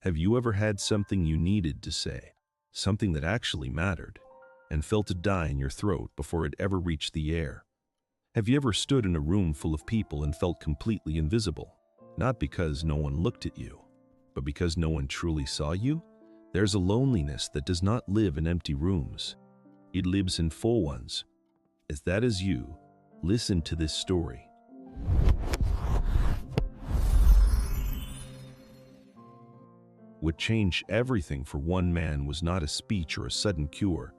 Have you ever had something you needed to say, something that actually mattered, and felt it die in your throat before it ever reached the air? Have you ever stood in a room full of people and felt completely invisible? Not because no one looked at you, but because no one truly saw you? There's a loneliness that does not live in empty rooms. It lives in full ones. If that is you, listen to this story. What changed everything for one man was not a speech or a sudden cure.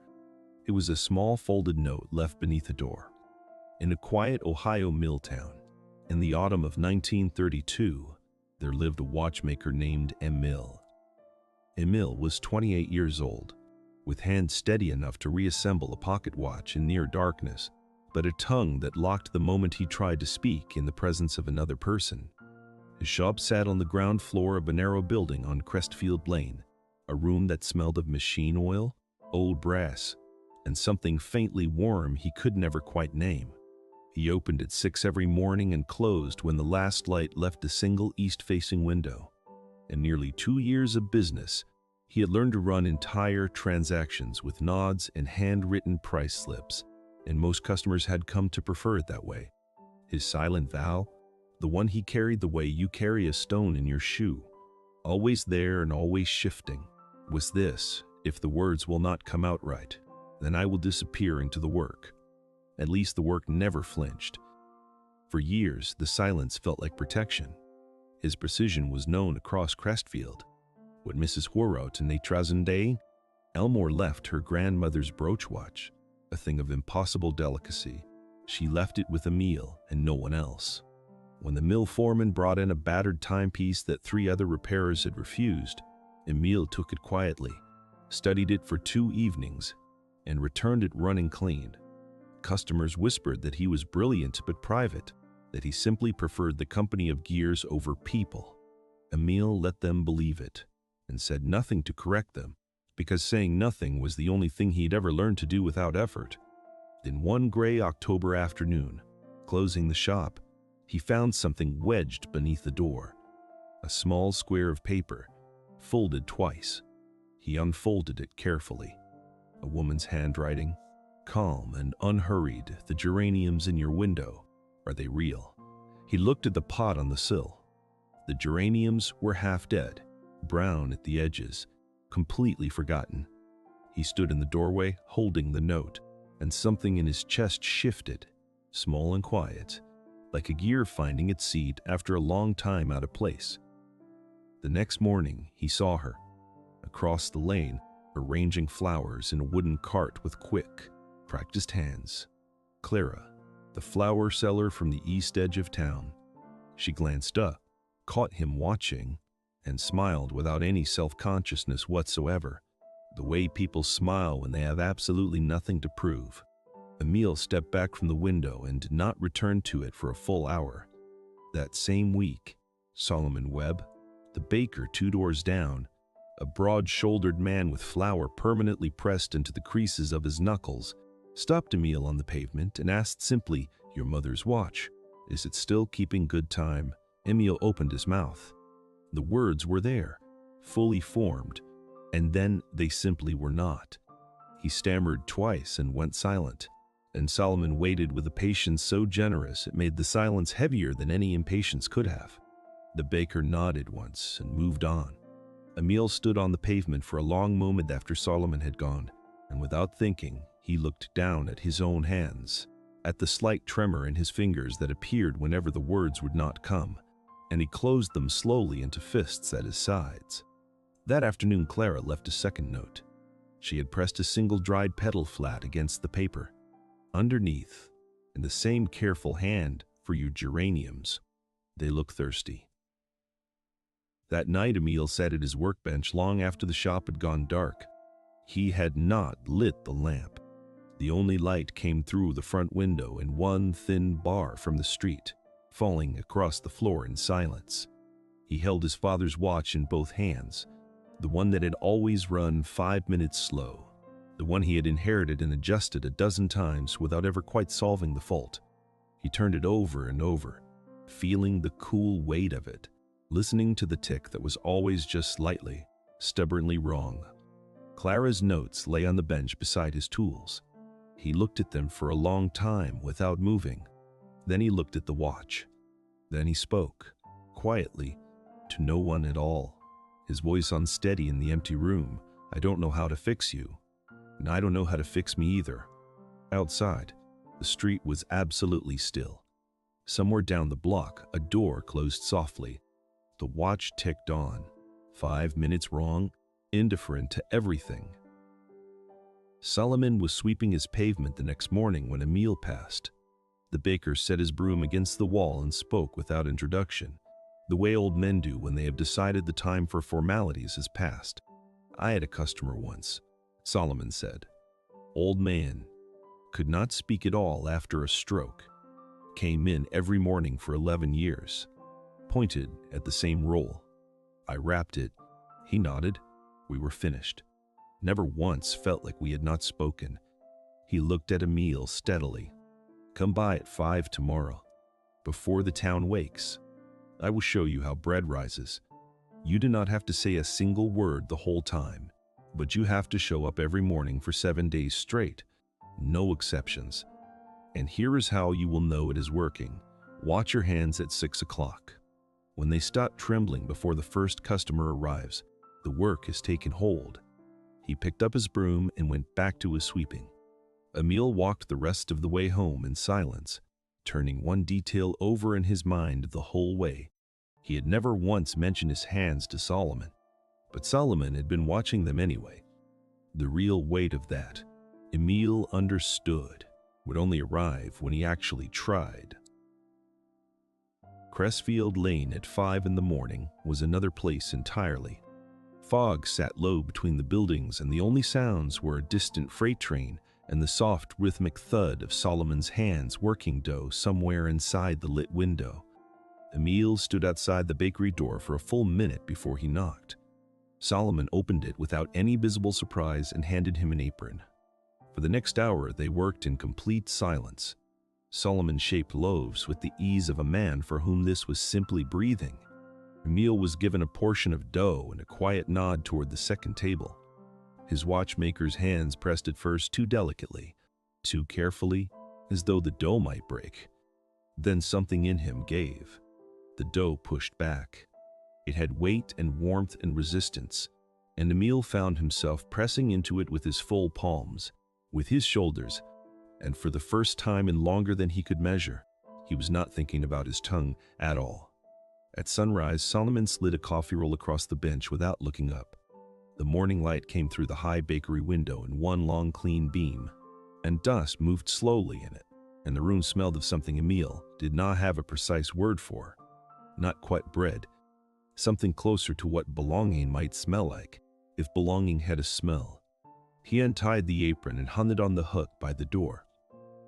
It was a small folded note left beneath a door. In a quiet Ohio mill town, in the autumn of 1932, there lived a watchmaker named Emil. Emil was 28 years old, with hands steady enough to reassemble a pocket watch in near darkness, but a tongue that locked the moment he tried to speak in the presence of another person. His shop sat on the ground floor of a narrow building on Crestfield Lane, a room that smelled of machine oil, old brass, and something faintly warm he could never quite name. He opened at 6 every morning and closed when the last light left a single east-facing window. In nearly 2 years of business, he had learned to run entire transactions with nods and handwritten price slips, and most customers had come to prefer it that way. His silent vow, the one he carried the way you carry a stone in your shoe, always there and always shifting, was this: if the words will not come out right, then I will disappear into the work. At least the work never flinched. For years, the silence felt like protection. His precision was known across Crestfield. When Mrs. Horrot in Day, Elmore left her grandmother's brooch watch, a thing of impossible delicacy. She left it with Emil and no one else. When the mill foreman brought in a battered timepiece that 3 other repairers had refused, Emil took it quietly, studied it for 2 evenings, and returned it running clean. Customers whispered that he was brilliant but private, that he simply preferred the company of gears over people. Emil let them believe it, and said nothing to correct them, because saying nothing was the only thing he'd ever learned to do without effort. Then one gray October afternoon, closing the shop, he found something wedged beneath the door. A small square of paper, folded twice. He unfolded it carefully. A woman's handwriting, calm and unhurried. The geraniums in your window, are they real? He looked at the pot on the sill. The geraniums were half dead, brown at the edges, completely forgotten. He stood in the doorway holding the note, and something in his chest shifted, small and quiet, like a gear finding its seat after a long time out of place. The next morning, he saw her, across the lane, arranging flowers in a wooden cart with quick, practiced hands. Clara, the flower seller from the east edge of town. She glanced up, caught him watching, and smiled without any self-consciousness whatsoever, the way people smile when they have absolutely nothing to prove. Emil stepped back from the window and did not return to it for a full hour. That same week, Solomon Webb, the baker 2 doors down, a broad-shouldered man with flour permanently pressed into the creases of his knuckles, stopped Emil on the pavement and asked simply, "Your mother's watch, is it still keeping good time?" Emil opened his mouth. The words were there, fully formed, and then they simply were not. He stammered twice and went silent, and Solomon waited with a patience so generous it made the silence heavier than any impatience could have. The baker nodded once and moved on. Emil stood on the pavement for a long moment after Solomon had gone, and without thinking, he looked down at his own hands, at the slight tremor in his fingers that appeared whenever the words would not come, and he closed them slowly into fists at his sides. That afternoon, Clara left a second note. She had pressed a single dried petal flat against the paper. Underneath, in the same careful hand, "For your geraniums. They look thirsty." That night, Emil sat at his workbench long after the shop had gone dark. He had not lit the lamp. The only light came through the front window in one thin bar from the street, falling across the floor in silence. He held his father's watch in both hands, the one that had always run 5 minutes slow, the one he had inherited and adjusted a dozen times without ever quite solving the fault. He turned it over and over, feeling the cool weight of it, listening to the tick that was always just slightly, stubbornly wrong. Clara's notes lay on the bench beside his tools. He looked at them for a long time without moving. Then he looked at the watch. Then he spoke, quietly, to no one at all. His voice unsteady in the empty room. "I don't know how to fix you. And I don't know how to fix me either." Outside, the street was absolutely still. Somewhere down the block, a door closed softly. The watch ticked on. 5 minutes wrong, indifferent to everything. Solomon was sweeping his pavement the next morning when Emil passed. The baker set his broom against the wall and spoke without introduction, the way old men do when they have decided the time for formalities has passed. "I had a customer once," Solomon said. "Old man, could not speak at all after a stroke. Came in every morning for 11 years. Pointed at the same roll. I wrapped it. He nodded. We were finished. Never once felt like we had not spoken." He looked at Emil steadily. "Come by at 5 tomorrow, before the town wakes. I will show you how bread rises. You do not have to say a single word the whole time, but you have to show up every morning for 7 days straight. No exceptions. And here is how you will know it is working. Watch your hands at 6 o'clock. When they stop trembling before the first customer arrives, the work has taken hold." He picked up his broom and went back to his sweeping. Emil walked the rest of the way home in silence, turning one detail over in his mind the whole way. He had never once mentioned his hands to Solomon, but Solomon had been watching them anyway. The real weight of that, Emil understood, would only arrive when he actually tried. Cressfield Lane at 5 in the morning was another place entirely. Fog sat low between the buildings, and the only sounds were a distant freight train and the soft rhythmic thud of Solomon's hands working dough somewhere inside the lit window. Emil stood outside the bakery door for a full minute before he knocked. Solomon opened it without any visible surprise and handed him an apron. For the next hour they worked in complete silence. Solomon shaped loaves with the ease of a man for whom this was simply breathing. Emil was given a portion of dough and a quiet nod toward the second table. His watchmaker's hands pressed it first too delicately, too carefully, as though the dough might break. Then something in him gave. The dough pushed back. It had weight and warmth and resistance, and Emil found himself pressing into it with his full palms, with his shoulders, and for the first time in longer than he could measure, he was not thinking about his tongue at all. At sunrise, Solomon slid a coffee roll across the bench without looking up. The morning light came through the high bakery window in one long clean beam, and dust moved slowly in it, and the room smelled of something Emil did not have a precise word for. Not quite bread, something closer to what belonging might smell like, if belonging had a smell. He untied the apron and hung it on the hook by the door.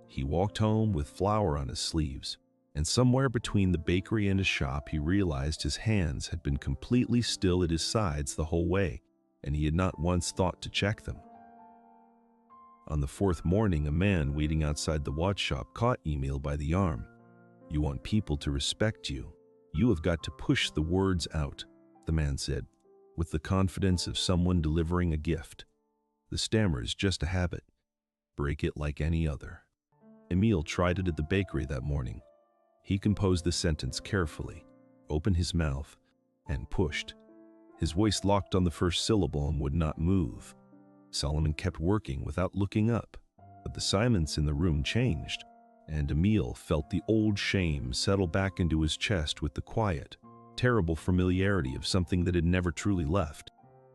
He walked home with flour on his sleeves, and somewhere between the bakery and his shop he realized his hands had been completely still at his sides the whole way, and he had not once thought to check them. On the fourth morning, a man waiting outside the watch shop caught Emil by the arm. "You want people to respect you. You have got to push the words out," the man said, with the confidence of someone delivering a gift. "The stammer is just a habit. Break it like any other." Emil tried it at the bakery that morning. He composed the sentence carefully, opened his mouth, and pushed. His voice locked on the first syllable and would not move. Solomon kept working without looking up, but the silence in the room changed, and Emil felt the old shame settle back into his chest with the quiet, terrible familiarity of something that had never truly left.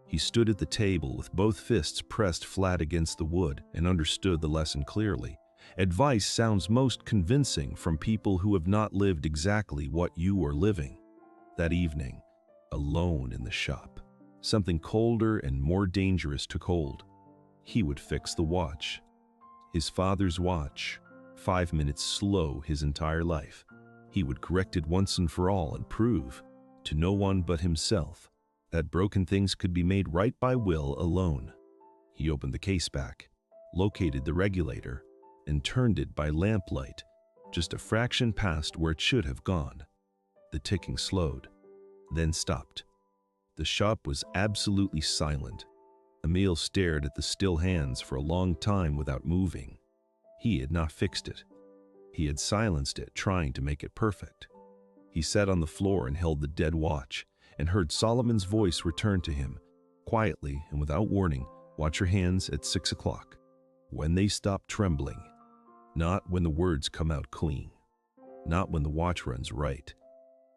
He stood at the table with both fists pressed flat against the wood and understood the lesson clearly. Advice sounds most convincing from people who have not lived exactly what you are living. That evening, alone in the shop, something colder and more dangerous took hold. He would fix the watch. His father's watch, 5 minutes slow his entire life. He would correct it once and for all and prove, to no one but himself, that broken things could be made right by will alone. He opened the case back, located the regulator, and turned it by lamplight, just a fraction past where it should have gone. The ticking slowed. then stopped. The shop was absolutely silent. Emil stared at the still hands for a long time without moving. He had not fixed it. He had silenced it, trying to make it perfect. He sat on the floor and held the dead watch, and heard Solomon's voice return to him, quietly and without warning. Watch your hands at 6 o'clock. When they stop trembling. Not when the words come out clean. Not when the watch runs right.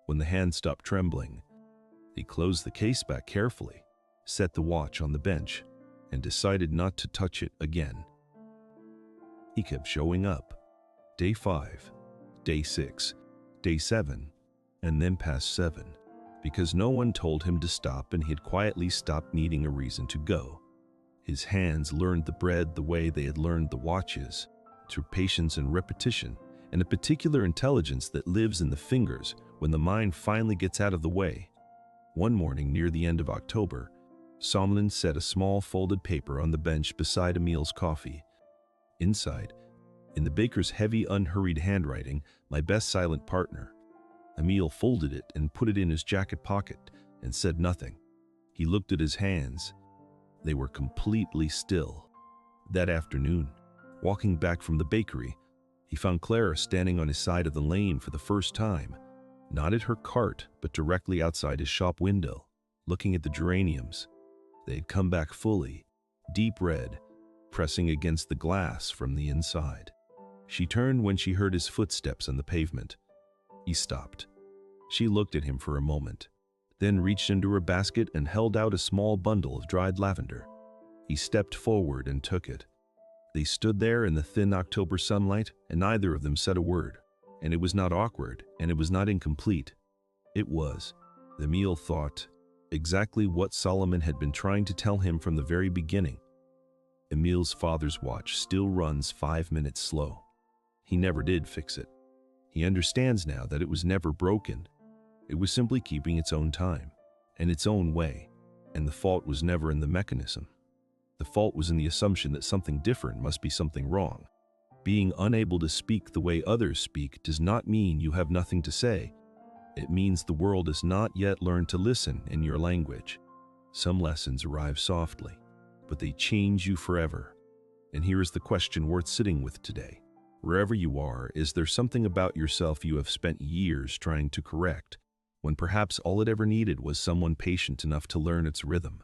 When the hands stop trembling. He closed the case back carefully, set the watch on the bench, and decided not to touch it again. He kept showing up. Day 5, day 6, day 7, and then past 7, because no one told him to stop, and he had quietly stopped needing a reason to go. His hands learned the bread the way they had learned the watches, through patience and repetition, and a particular intelligence that lives in the fingers when the mind finally gets out of the way. One morning near the end of October, Solomon set a small folded paper on the bench beside Emil's coffee. Inside, in the baker's heavy, unhurried handwriting, "My best silent partner." Emil folded it and put it in his jacket pocket and said nothing. He looked at his hands. They were completely still. That afternoon, walking back from the bakery, he found Clara standing on his side of the lane for the first time, not at her cart, but directly outside his shop window, looking at the geraniums. They had come back fully, deep red, pressing against the glass from the inside. She turned when she heard his footsteps on the pavement. He stopped. She looked at him for a moment, then reached into her basket and held out a small bundle of dried lavender. He stepped forward and took it. They stood there in the thin October sunlight, and neither of them said a word. And it was not awkward, and it was not incomplete. It was, Emil thought, exactly what Solomon had been trying to tell him from the very beginning. Emil's father's watch still runs 5 minutes slow. He never did fix it. He understands now that it was never broken. It was simply keeping its own time, and its own way, and the fault was never in the mechanism. The fault was in the assumption that something different must be something wrong. Being unable to speak the way others speak does not mean you have nothing to say. It means the world has not yet learned to listen in your language. Some lessons arrive softly, but they change you forever. And here is the question worth sitting with today. Wherever you are, is there something about yourself you have spent years trying to correct, when perhaps all it ever needed was someone patient enough to learn its rhythm?